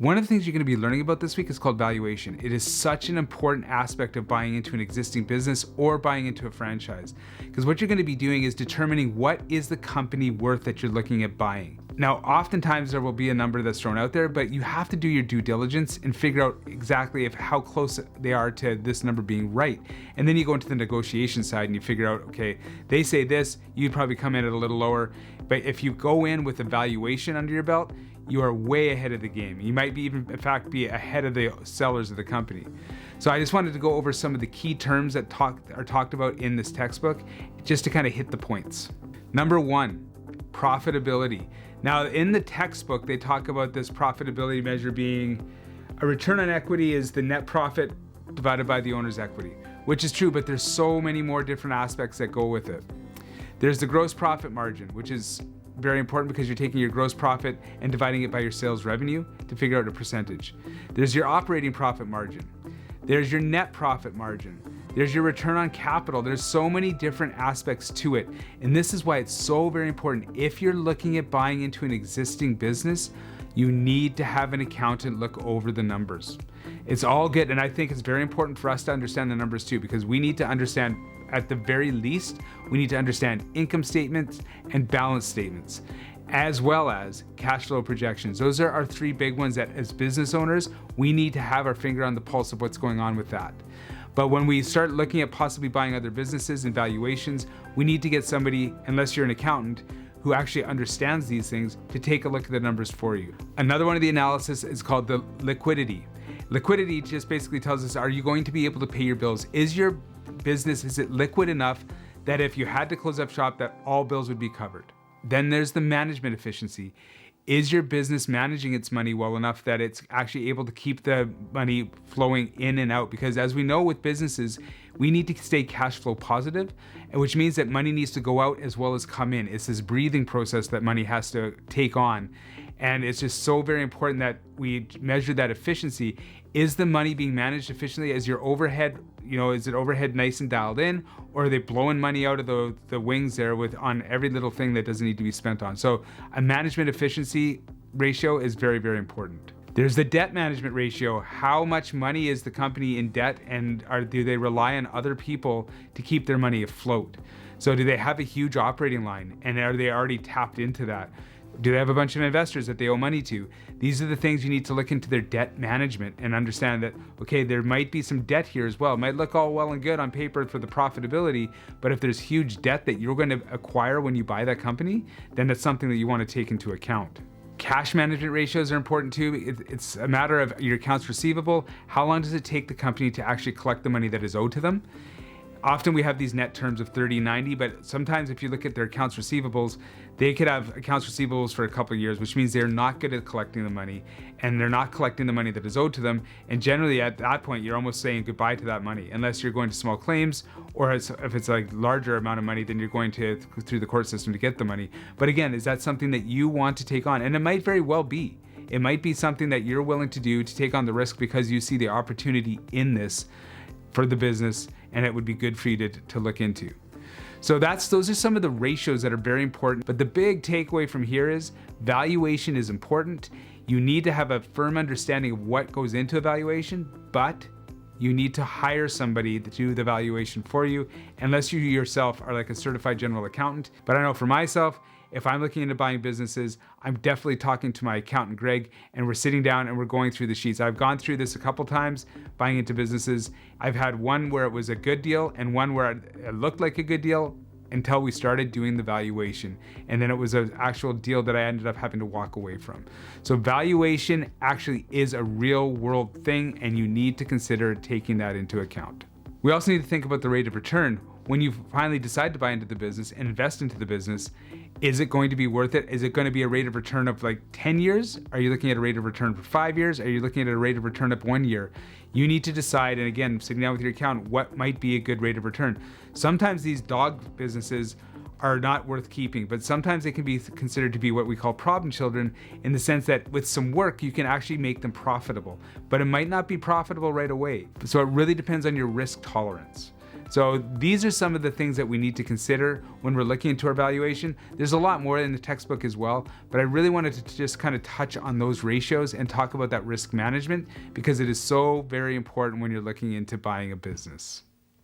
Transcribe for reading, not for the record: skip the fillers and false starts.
One of the things you're going to be learning about this week is called valuation. It is such an important aspect of buying into an existing business or buying into a franchise. Because what you're going to be doing is determining what is the company worth that you're looking at buying. Now, oftentimes there will be a number that's thrown out there, but you have to do your due diligence and figure out exactly how close they are to this number being right. And then you go into the negotiation side and you figure out, okay, they say this, you'd probably come in at a little lower. But if you go in with a valuation under your belt, you are way ahead of the game. You might be even, in fact, be ahead of the sellers of the company. So I just wanted to go over some of the key terms that are talked about in this textbook, just to kind of hit the points. Number one, profitability. Now, in the textbook, they talk about this profitability measure being a return on equity is the net profit divided by the owner's equity, which is true, but there's so many more different aspects that go with it. There's the gross profit margin, which is very important because you're taking your gross profit and dividing it by your sales revenue to figure out a percentage. There's your operating profit margin. There's your net profit margin. There's your return on capital. There's so many different aspects to it. And this is why it's so very important. If you're looking at buying into an existing business, you need to have an accountant look over the numbers. It's all good. And I think it's very important for us to understand the numbers too, because we need to understand, at the very least, we need to understand income statements and balance statements, as well as cash flow projections. Those are our three big ones that as business owners, we need to have our finger on the pulse of what's going on with that. But when we start looking at possibly buying other businesses and valuations, we need to get somebody, unless you're an accountant, who actually understands these things to take a look at the numbers for you. Another one of the analysis is called the liquidity. Liquidity just basically tells us, are you going to be able to pay your bills? Is your business, is it liquid enough that if you had to close up shop, that all bills would be covered? Then there's the management efficiency. Is your business managing its money well enough that it's actually able to keep the money flowing in and out? Because as we know with businesses, we need to stay cash flow positive, which means that money needs to go out as well as come in. It's this breathing process that money has to take on. And it's just so very important that we measure that efficiency. Is the money being managed efficiently? Is your overhead, is it overhead nice and dialed in? Or are they blowing money out of the wings there on every little thing that doesn't need to be spent on? So a management efficiency ratio is very, very important. There's the debt management ratio. How much money is the company in debt, and do they rely on other people to keep their money afloat? So do they have a huge operating line, and are they already tapped into that? Do they have a bunch of investors that they owe money to? These are the things you need to look into their debt management and understand that, okay, there might be some debt here as well. It might look all well and good on paper for the profitability, but if there's huge debt that you're going to acquire when you buy that company, then that's something that you want to take into account. Cash management ratios are important too. It's a matter of your accounts receivable. How long does it take the company to actually collect the money that is owed to them? Often we have these net terms of 30-90, but sometimes if you look at their accounts receivables, they could have accounts receivables for a couple of years, which means they're not good at collecting the money, and they're not collecting the money that is owed to them. And generally at that point, you're almost saying goodbye to that money, unless you're going to small claims, or if it's a larger amount of money, then you're going through the court system to get the money. But again, is that something that you want to take on? And it might very well be. It might be something that you're willing to do to take on the risk because you see the opportunity in this for the business, and it would be good for you to look into. So those are some of the ratios that are very important. But the big takeaway from here is valuation is important. You need to have a firm understanding of what goes into a valuation, but you need to hire somebody to do the valuation for you, unless you yourself are like a certified general accountant. But I know for myself, if I'm looking into buying businesses, I'm definitely talking to my accountant, Greg, and we're sitting down and we're going through the sheets. I've gone through this a couple times, buying into businesses. I've had one where it was a good deal and one where it looked like a good deal until we started doing the valuation. And then it was an actual deal that I ended up having to walk away from. So valuation actually is a real world thing, and you need to consider taking that into account. We also need to think about the rate of return. When you finally decide to buy into the business and invest into the business, is it going to be worth it? Is it going to be a rate of return of like 10 years? Are you looking at a rate of return for 5 years? Are you looking at a rate of return of 1 year? You need to decide, and again, sitting down with your accountant, what might be a good rate of return. Sometimes these dog businesses are not worth keeping, but sometimes they can be considered to be what we call problem children, in the sense that with some work, you can actually make them profitable, but it might not be profitable right away. So it really depends on your risk tolerance. So these are some of the things that we need to consider when we're looking into our valuation. There's a lot more in the textbook as well, but I really wanted to just kind of touch on those ratios and talk about that risk management because it is so very important when you're looking into buying a business.